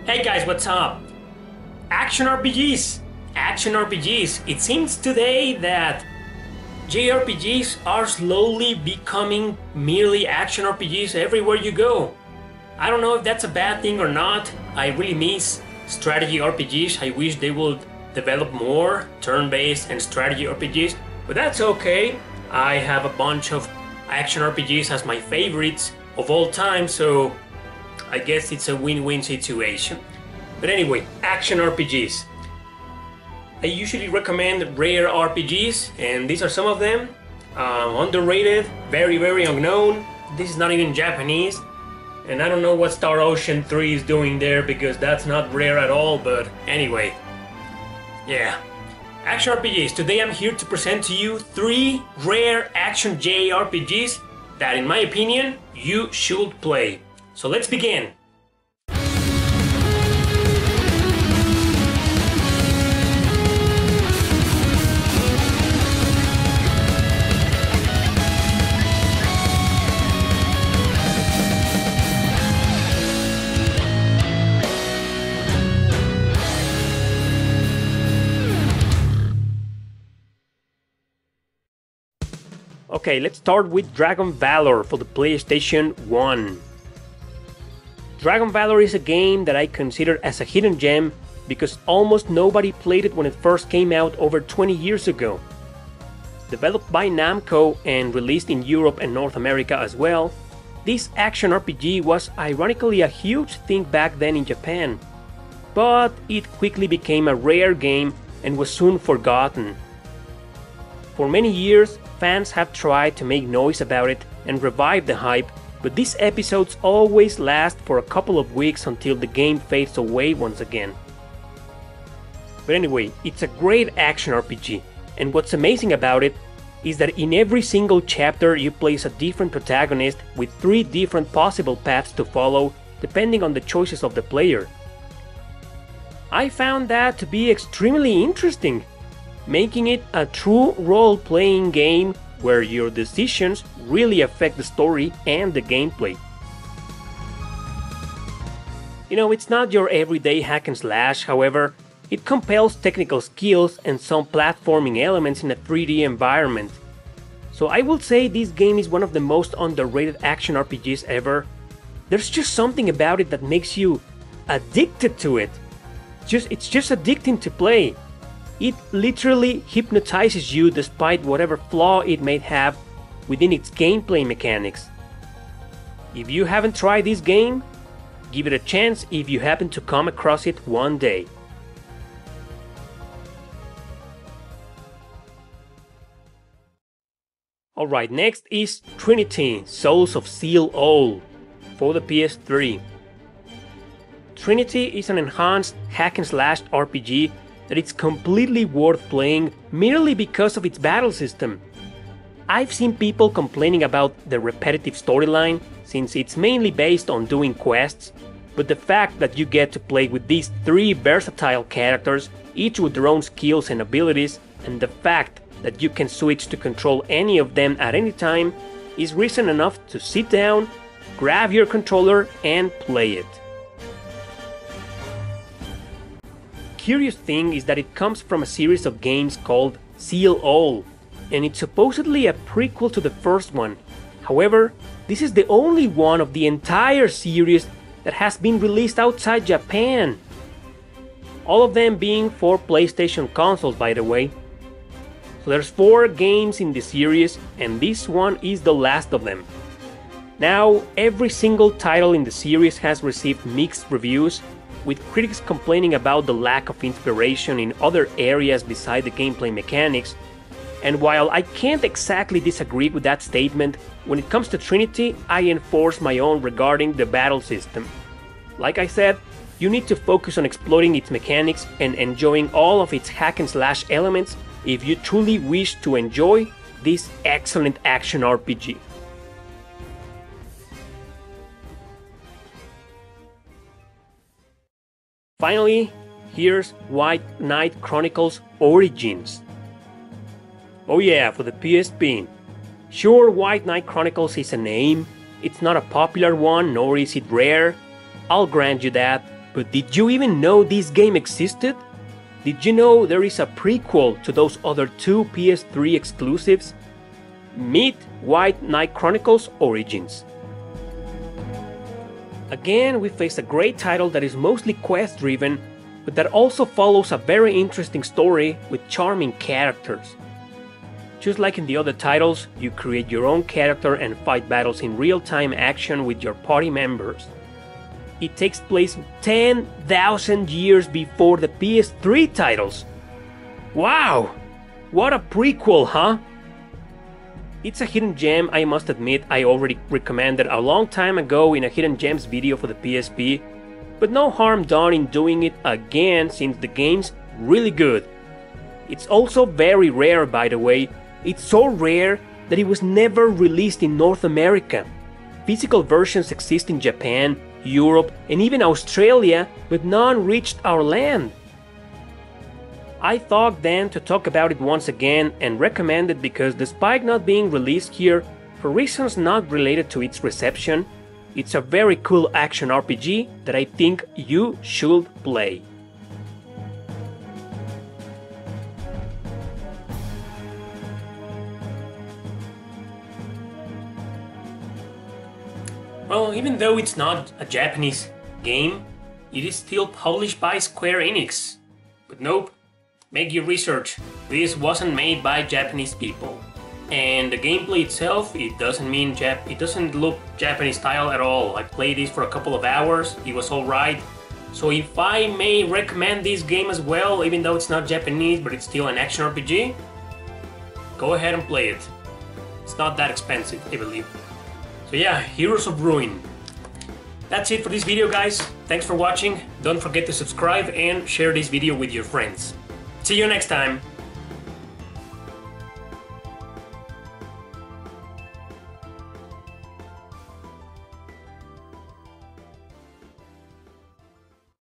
Hey guys, what's up? Action RPGs! Action RPGs! It seems today that JRPGs are slowly becoming merely action RPGs everywhere you go. I don't know if that's a bad thing or not. I really miss strategy RPGs. I wish they would develop more turn-based and strategy RPGs, but that's okay. I have a bunch of action RPGs as my favorites of all time, so I guess it's a win-win situation. But anyway, action RPGs. I usually recommend rare RPGs, and these are some of them. Underrated, very unknown. This is not even Japanese. And I don't know what Star Ocean 3 is doing there, because that's not rare at all, but anyway. Yeah. Action RPGs. Today I'm here to present to you 3 rare action JRPGs that, in my opinion, you should play. So let's begin. Okay, let's start with Dragon Valor for the PlayStation 1. Dragon Valor is a game that I consider as a hidden gem because almost nobody played it when it first came out over 20 years ago. Developed by Namco and released in Europe and North America as well, this action RPG was ironically a huge thing back then in Japan. But it quickly became a rare game and was soon forgotten. For many years, fans have tried to make noise about it and revive the hype, but these episodes always last for a couple of weeks until the game fades away once again. But anyway, it's a great action RPG, and what's amazing about it is that in every single chapter you play as a different protagonist with 3 different possible paths to follow depending on the choices of the player. I found that to be extremely interesting, making it a true role-playing game where your decisions really affect the story and the gameplay. You know, it's not your everyday hack and slash, however, it compels technical skills and some platforming elements in a 3D environment. So I will say this game is one of the most underrated action RPGs ever. There's just something about it that makes you addicted to it. It's just addicting to play. It literally hypnotizes you despite whatever flaw it may have within its gameplay mechanics. If you haven't tried this game, give it a chance if you happen to come across it one day. Alright, next is Trinity, Souls of Seal for the PS3. Trinity is an enhanced hack-and-slash RPG that it's completely worth playing merely because of its battle system. I've seen people complaining about the repetitive storyline since it's mainly based on doing quests, but the fact that you get to play with these 3 versatile characters, each with their own skills and abilities, and the fact that you can switch to control any of them at any time is reason enough to sit down, grab your controller and play it. Curious thing is that it comes from a series of games called Seal, and it's supposedly a prequel to the first one. However, this is the only one of the entire series that has been released outside Japan. All of them being for PlayStation consoles, by the way. So there's 4 games in the series, and this one is the last of them. Now, every single title in the series has received mixed reviews, with critics complaining about the lack of inspiration in other areas beside the gameplay mechanics. And while I can't exactly disagree with that statement, when it comes to Trinity, I enforce my own regarding the battle system. Like I said, you need to focus on exploiting its mechanics and enjoying all of its hack and slash elements if you truly wish to enjoy this excellent action RPG. Finally, here's White Knight Chronicles Origins. Oh yeah, for the PSP. Sure, White Knight Chronicles is a name, it's not a popular one, nor is it rare, I'll grant you that, But did you even know this game existed? Did you know there is a prequel to those other two PS3 exclusives? Meet White Knight Chronicles Origins. Again, we face a great title that is mostly quest-driven, but that also follows a very interesting story with charming characters. Just like in the other titles, you create your own character and fight battles in real-time action with your party members. It takes place 10,000 years before the PS3 titles. Wow! What a prequel, huh? It's a hidden gem, I must admit. I already recommended a long time ago in a hidden gems video for the PSP, but no harm done in doing it again since the game's really good. It's also very rare, by the way. It's so rare that it was never released in North America. Physical versions exist in Japan, Europe, and even Australia, but none reached our land. I thought then to talk about it once again and recommend it because despite not being released here, for reasons not related to its reception, it's a very cool action RPG that I think you should play. Well, even though it's not a Japanese game, it is still published by Square Enix. But nope, make your research. This wasn't made by Japanese people. And the gameplay itself, it doesn't look Japanese style at all. I played this for a couple of hours, it was alright. So if I may recommend this game as well, even though it's not Japanese but it's still an action RPG, go ahead and play it. It's not that expensive, I believe. So yeah, Heroes of Ruin. That's it for this video, guys. Thanks for watching. Don't forget to subscribe and share this video with your friends. See you next time.